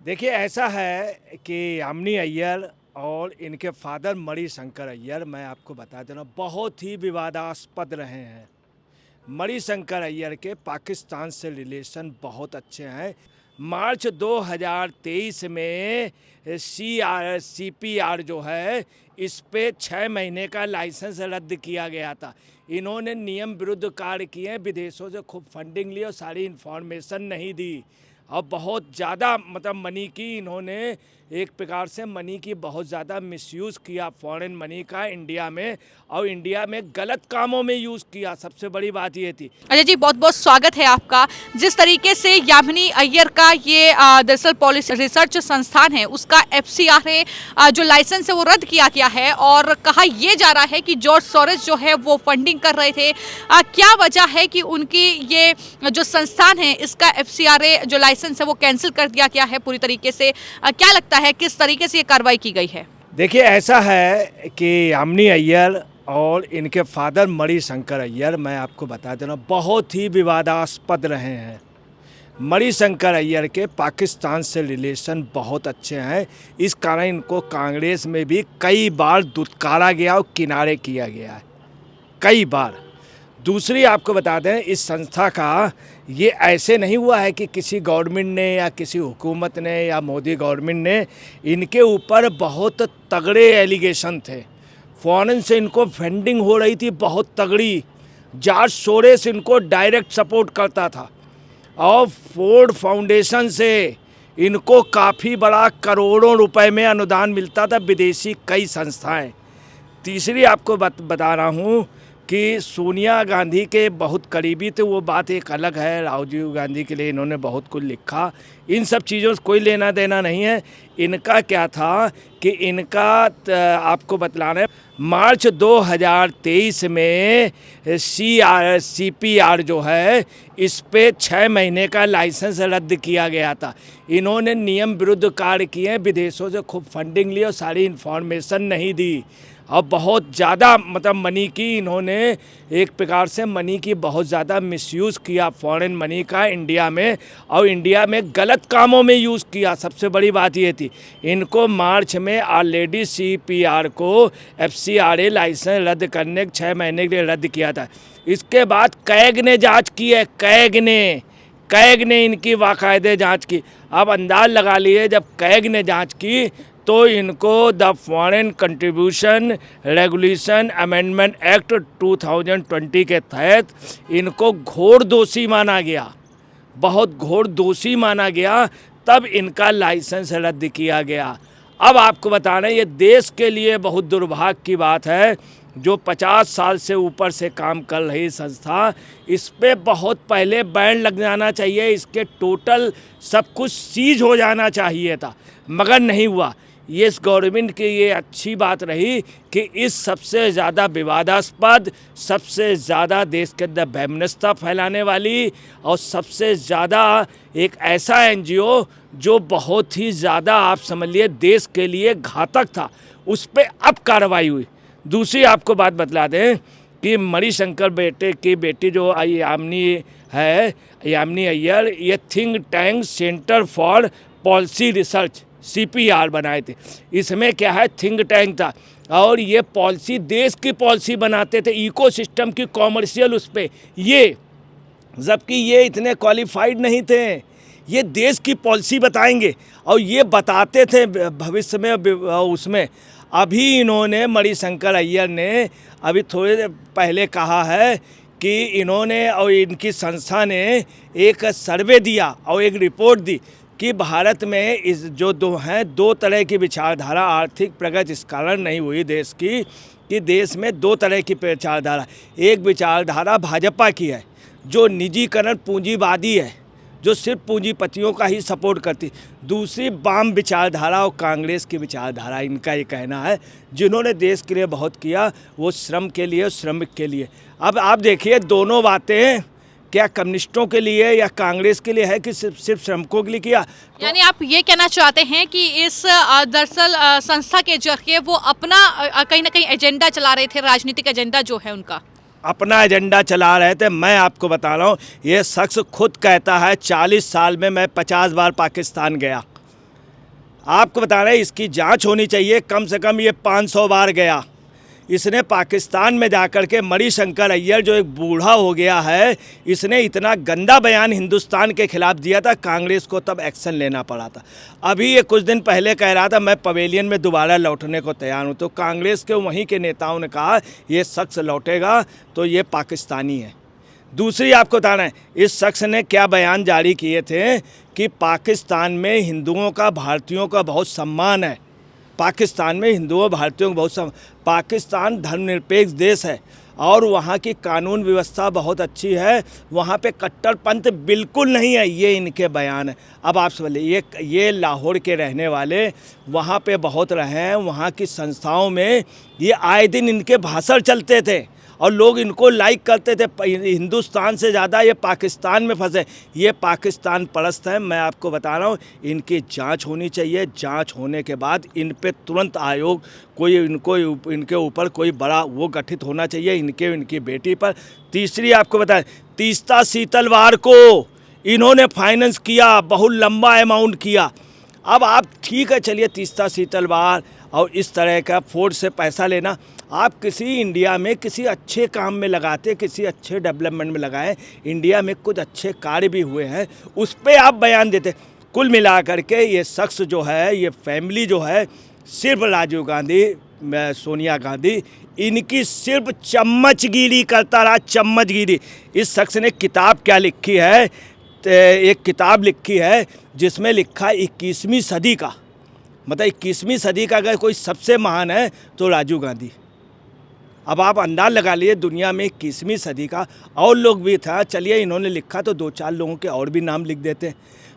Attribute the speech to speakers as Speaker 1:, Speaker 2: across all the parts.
Speaker 1: देखिए ऐसा है कि यामिनी अय्यर और इनके फादर मणिशंकर अय्यर मैं आपको बता दे रहा हूँ बहुत ही विवादास्पद रहे हैं। मणिशंकर अय्यर के पाकिस्तान से रिलेशन बहुत अच्छे हैं। मार्च 2023 में CPR जो है इस पे 6 महीने का लाइसेंस रद्द किया गया था। इन्होंने नियम विरुद्ध कार्य किए, विदेशों से खूब फंडिंग ली और सारी इन्फॉर्मेशन नहीं दी और बहुत ज़्यादा मनी की इन्होंने एक प्रकार से मनी की बहुत ज़्यादा मिसयूज़ किया, फॉरेन मनी का इंडिया में, और इंडिया में गलत कामों में यूज़ किया। सबसे बड़ी बात ये थी।
Speaker 2: अजय जी, बहुत बहुत स्वागत है आपका। जिस तरीके से यामिनी अय्यर का ये दरअसल पॉलिसी रिसर्च संस्थान है उसका FCRA जो लाइसेंस है वो रद्द किया गया है और कहा यह जा रहा है कि जॉर्ज सोरोस जो है वो फंडिंग कर रहे थे। क्या वजह है कि उनकी ये जो संस्थान है इसका FCRA जो लाइसेंस है वो कैंसिल कर दिया गया है पूरी तरीके से? क्या लगता है किस तरीके से ये कार्रवाई की गई है?
Speaker 1: देखिए ऐसा है कि यामिनी अय्यर और इनके फादर मणिशंकर अय्यर मैं आपको बता दे रहा हूँ बहुत ही विवादास्पद रहे हैं। मणिशंकर अय्यर के पाकिस्तान से रिलेशन बहुत अच्छे हैं, इस कारण इनको कांग्रेस में भी कई बार दुत्कारा गया और किनारे किया गया है, कई बार। दूसरी आपको बता दें, इस संस्था का ये ऐसे नहीं हुआ है कि किसी गवर्नमेंट ने या किसी हुकूमत ने या मोदी गवर्नमेंट ने, इनके ऊपर बहुत तगड़े एलिगेशन थे। फॉरेन से इनको फंडिंग हो रही थी बहुत तगड़ी। जॉर्ज सोरोस इनको डायरेक्ट सपोर्ट करता था और फोर्ड फाउंडेशन से इनको काफ़ी बड़ा करोड़ों रुपए में अनुदान मिलता था, विदेशी कई संस्थाएं। तीसरी आपको बता रहा हूँ कि सोनिया गांधी के बहुत करीबी थे, वो बात एक अलग है। राजीव गांधी के लिए इन्होंने बहुत कुछ लिखा, इन सब चीज़ों से कोई लेना देना नहीं है। इनका क्या था कि इनका आपको बतलाना है, मार्च 2023 में CPR जो है इस पे 6 महीने का लाइसेंस रद्द किया गया था। इन्होंने नियम विरुद्ध कार्य किए, विदेशों से खूब फंडिंग ली और सारी इन्फॉर्मेशन नहीं दी और बहुत ज़्यादा मनी की इन्होंने एक प्रकार से मनी की बहुत ज़्यादा मिसयूज़ किया, फॉरेन मनी का इंडिया में, और इंडिया में गलत कामों में यूज़ किया। सबसे बड़ी बात ये थी, इनको मार्च में ऑलरेडी CPR को FCRA लाइसेंस रद्द करने 6 महीने के लिए रद्द किया था। इसके बाद कैग ने जाँच की है, कैग ने इनकी बाकायदे जाँच की। अब अंदाज लगा लिए, जब कैग ने जाँच की तो इनको the foreign contribution regulation amendment act 2020 के तहत इनको घोर दोषी माना गया, बहुत घोर दोषी माना गया। तब इनका लाइसेंस रद्द किया गया। अब आपको बताना, ये देश के लिए बहुत दुर्भाग्य की बात है, जो 50 साल से ऊपर से काम कर रही संस्था, इस पे बहुत पहले बैन लग जाना चाहिए, इसके टोटल सब कुछ सीज हो जाना चाहिए था, मगर नहीं हुआ। ये इस गवर्नमेंट की ये अच्छी बात रही कि इस सबसे ज़्यादा विवादास्पद, सबसे ज़्यादा देश के अंदर वैमनस्यता फैलाने वाली और सबसे ज़्यादा एक ऐसा NGO जो बहुत ही ज़्यादा आप समझ लिए देश के लिए घातक था, उस पर अब कार्रवाई हुई। दूसरी आपको बात बतला दें कि मणिशंकर बेटे की बेटी जो यामिनी है, यामिनी अय्यर, ये think tank centre for policy research CPR बनाए थे। इसमें क्या है, थिंक टैंक था और ये पॉलिसी, देश की पॉलिसी बनाते थे, इकोसिस्टम की, कॉमर्शियल उस पर, ये जबकि ये इतने क्वालिफाइड नहीं थे। ये देश की पॉलिसी बताएंगे और ये बताते थे भविष्य में उसमें। अभी इन्होंने, मणिशंकर अय्यर ने अभी थोड़े पहले कहा है कि इन्होंने और इनकी संस्था ने एक सर्वे दिया और एक रिपोर्ट दी कि भारत में इस जो दो तरह की विचारधारा, आर्थिक प्रगति इस कारण नहीं हुई देश की, कि देश में 2 तरह की विचारधारा। एक विचारधारा भाजपा की है जो निजीकरण पूंजीवादी है, जो सिर्फ पूंजीपतियों का ही सपोर्ट करती। दूसरी वाम विचारधारा और कांग्रेस की विचारधारा, इनका ये कहना है, जिन्होंने देश के लिए बहुत किया वो श्रम के लिए, श्रमिक के लिए। अब आप देखिए, दोनों बातें क्या कम्युनिस्टों के लिए या कांग्रेस के लिए है कि सिर्फ श्रमिकों के लिए किया?
Speaker 2: यानी आप ये कहना चाहते हैं कि इस दरअसल संस्था के जरिए वो अपना कहीं ना कहीं एजेंडा चला रहे थे, राजनीतिक एजेंडा जो है उनका
Speaker 1: अपना एजेंडा चला रहे थे। मैं आपको बता रहा हूँ, ये शख्स खुद कहता है 40 साल में मैं 50 बार पाकिस्तान गया। आपको बता रहे हैं इसकी जांच होनी चाहिए। कम से कम ये 500 बार गया। इसने पाकिस्तान में जाकर के मणिशंकर अय्यर जो एक बूढ़ा हो गया है, इसने इतना गंदा बयान हिंदुस्तान के खिलाफ दिया था, कांग्रेस को तब एक्शन लेना पड़ा था। अभी ये कुछ दिन पहले कह रहा था मैं पवेलियन में दोबारा लौटने को तैयार हूँ, तो कांग्रेस के वहीं के नेताओं ने कहा ये शख्स लौटेगा तो ये पाकिस्तानी है। दूसरी आपको बताना है, इस शख्स ने क्या बयान जारी किए थे कि पाकिस्तान में हिंदुओं का, भारतीयों का बहुत सम्मान है। पाकिस्तान में हिंदुओं भारतीयों को बहुत पाकिस्तान धर्मनिरपेक्ष देश है और वहाँ की कानून व्यवस्था बहुत अच्छी है, वहाँ पे कट्टरपंथ बिल्कुल नहीं है। ये इनके बयान है। अब आप समझिए, ये लाहौर के रहने वाले वहाँ पे बहुत रहे हैं, वहाँ की संस्थाओं में ये आए दिन इनके भाषण चलते थे और लोग इनको लाइक करते थे। हिंदुस्तान से ज़्यादा ये पाकिस्तान में फंसे। ये पाकिस्तान परस्त हैं। मैं आपको बता रहा हूँ, इनकी जांच होनी चाहिए। जांच होने के बाद इन पे तुरंत आयोग कोई इनके ऊपर कोई बड़ा वो गठित होना चाहिए, इनकी बेटी पर। तीसरी आपको बताएं, तीस्ता शीतलवार को इन्होंने फाइनेंस किया, बहुत लंबा अमाउंट किया। अब आप ठीक है, चलिए तीस्ता शीतलवार और इस तरह का फोर्ड से पैसा लेना, आप किसी इंडिया में किसी अच्छे काम में लगाते, किसी अच्छे डेवलपमेंट में लगाएं। इंडिया में कुछ अच्छे कार्य भी हुए हैं, उस पर आप बयान देते। कुल मिलाकर के ये शख्स जो है, ये फैमिली जो है, सिर्फ राजीव गांधी, सोनिया गांधी, इनकी सिर्फ चम्मचगिरी करता रहा, चम्मचगिरी। इस शख्स ने किताब क्या लिखी है, एक किताब लिखी है जिसमें लिखा 21वीं सदी का, मतलब 21वीं सदी का अगर कोई सबसे महान है तो राजीव गांधी। अब आप अंदाज लगा लिए, दुनिया में 21वीं सदी का और लोग भी था। चलिए इन्होंने लिखा तो 2-4 लोगों के और भी नाम लिख देते,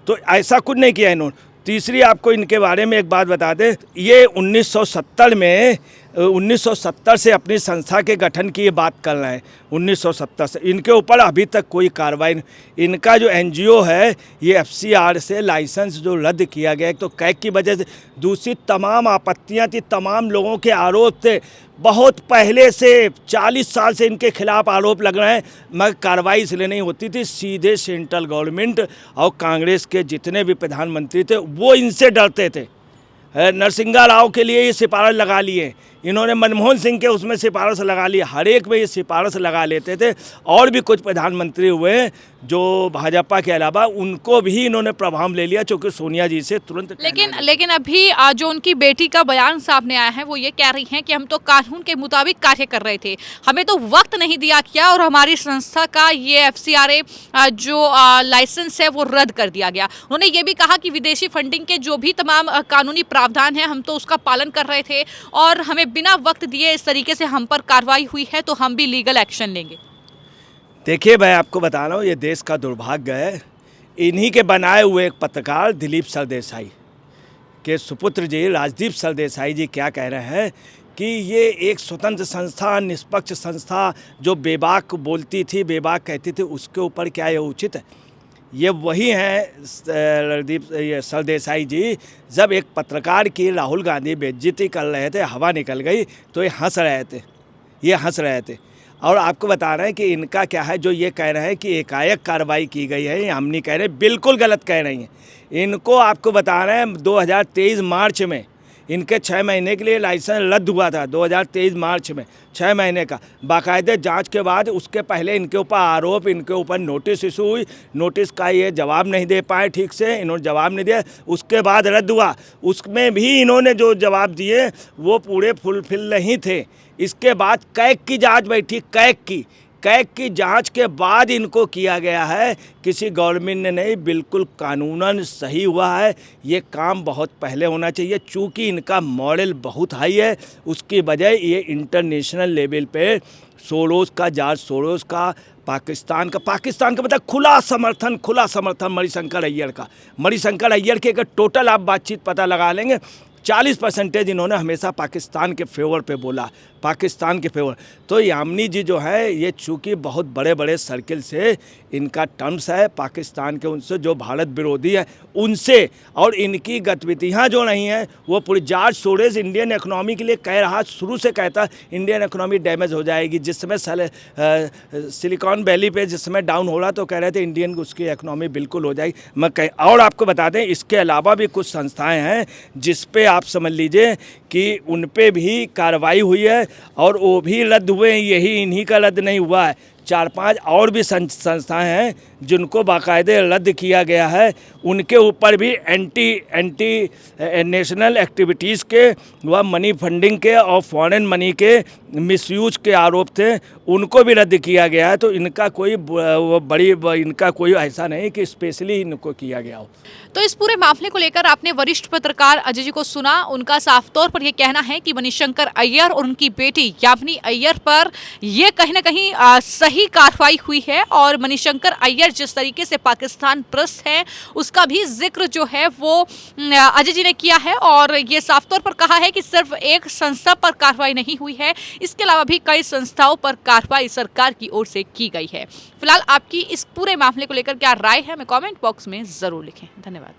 Speaker 1: तो ऐसा कुछ नहीं किया इन्होंने। तीसरी आपको इनके बारे में एक बात बता दें, ये 1970 से अपनी संस्था के गठन की ये बात कर रहे हैं। 1970 से इनके ऊपर अभी तक कोई कार्रवाई नहीं। इनका जो NGO है ये FCR से लाइसेंस जो रद्द किया गया, एक तो कैग की वजह से, दूसरी तमाम आपत्तियां थी, तमाम लोगों के आरोप थे। बहुत पहले से 40 साल से इनके खिलाफ आरोप लग रहे हैं, मगर कार्रवाई इसलिए नहीं होती थी। सीधे सेंट्रल गवर्नमेंट और कांग्रेस के जितने भी प्रधानमंत्री थे वो इनसे डरते थे। नरसिंहा राव के लिए ये सिफारिश लगा लिए, इन्होंने मनमोहन सिंह के उसमें सिफारिश लगा ली, हर एक में ये सिफारिश लगा लेते थे। और भी कुछ प्रधानमंत्री हुए जो भाजपा के अलावा, उनको भी इन्होंने प्रभाव ले लिया, चूँकि सोनिया जी से तुरंत।
Speaker 2: लेकिन अभी जो उनकी बेटी का बयान सामने आया है वो ये कह रही हैं कि हम तो कानून के मुताबिक कार्य कर रहे थे, हमें तो वक्त नहीं दिया गया और हमारी संस्था का ये FCRA जो लाइसेंस है वो रद्द कर दिया गया। उन्होंने ये भी कहा कि विदेशी फंडिंग के जो भी तमाम कानूनी प्रावधान है हम तो उसका पालन कर रहे थे और हमें बिना वक्त दिए इस तरीके से हम पर कार्रवाई हुई है तो हम भी लीगल एक्शन लेंगे।
Speaker 1: देखिए, मैं आपको बता रहा हूँ, ये देश का दुर्भाग्य है। इन्हीं के बनाए हुए एक पत्रकार दिलीप सरदेसाई के सुपुत्र जी राजदीप सरदेसाई जी क्या कह रहे हैं कि ये एक स्वतंत्र संस्था, निष्पक्ष संस्था जो बेबाक बोलती थी, बेबाक कहती थी, उसके ऊपर क्या ये उचित है? ये वही हैं सरदेसाई जी, जब एक पत्रकार की राहुल गांधी बेइज्जती कर रहे थे, हवा निकल गई तो ये हंस रहे थे। और आपको बता रहे हैं कि इनका क्या है, जो ये कह रहे हैं कि एकाएक कार्रवाई की गई है, ये हम नहीं कह रहे, बिल्कुल गलत कह रही हैं। इनको आपको बता रहे हैं 2023 मार्च में इनके 6 महीने के लिए लाइसेंस रद्द हुआ था। 2023 मार्च में 6 महीने का बाकायदे जांच के बाद, उसके पहले इनके ऊपर आरोप, इनके ऊपर नोटिस इशू हुई। नोटिस का ये जवाब नहीं दे पाए ठीक से, इन्होंने जवाब नहीं दिया, उसके बाद रद्द हुआ। उसमें भी इन्होंने जो जवाब दिए वो पूरे फुलफिल नहीं थे। इसके बाद कैग की जाँच बैठी, कैग की जांच के बाद इनको किया गया है, किसी गवर्नमेंट ने नहीं, बिल्कुल कानूनन सही हुआ है। ये काम बहुत पहले होना चाहिए, चूँकि इनका मॉडल बहुत हाई है, उसकी वजह ये इंटरनेशनल लेवल पे जॉर्ज सोरोस का, पाकिस्तान का मतलब खुला समर्थन मणिशंकर अय्यर का। मणिशंकर अय्यर के अगर टोटल आप बातचीत पता लगा लेंगे, 40% इन्होंने हमेशा पाकिस्तान के फेवर पे बोला, पाकिस्तान के फेवर। तो यामिनी जी जो है ये चूँकि बहुत बड़े बड़े सर्किल से इनका टर्म्स है पाकिस्तान के उनसे जो भारत विरोधी है उनसे, और इनकी गतिविधियाँ जो नहीं हैं वो पूरी जॉर्ज सोरेस इंडियन इकोनॉमी के लिए कह रहा, शुरू से कहता इंडियन इकोनॉमी डैमेज हो जाएगी। जिस समय सिलिकॉन वैली पे जिस समय डाउन हो रहा तो कह रहे थे इंडियन उसकी इकोनॉमी बिल्कुल हो जाएगी। मैं कह और आपको बता दें इसके अलावा भी कुछ संस्थाएं हैं जिस पे आप समझ लीजिए कि उन पे भी कार्रवाई हुई है और वो भी रद्द हुए हैं, यही इन्हीं का रद्द नहीं हुआ है। 4-5 और भी संस्थाएं हैं जिनको बाकायदे रद्द किया गया है, उनके ऊपर भी एंटी नेशनल एक्टिविटीज़ के व मनी फंडिंग के और फॉरेन मनी के मिसयूज के आरोप थे, उनको भी रद्द किया गया है। तो इनका कोई इनका कोई ऐसा नहीं कि स्पेशली इनको किया गया हो।
Speaker 2: तो इस पूरे मामले को लेकर आपने वरिष्ठ पत्रकार अजय जी को सुना, उनका साफ तौर पर यह कहना है कि मणिशंकर अय्यर और उनकी बेटी यामिनी अय्यर पर यह कहीं ना कहीं सही कार्रवाई हुई है, और मणिशंकर अय्यर जिस तरीके से पाकिस्तान प्रस्त है उसका भी जिक्र जो है वो अजय जी ने किया है, और ये साफ तौर पर कहा है कि सिर्फ एक संस्था पर कार्रवाई नहीं हुई है, इसके अलावा भी कई संस्थाओं पर कार्रवाई सरकार की ओर से की गई है। फिलहाल आपकी इस पूरे मामले को लेकर क्या राय है हमें कमेंट बॉक्स में जरूर लिखें। धन्यवाद।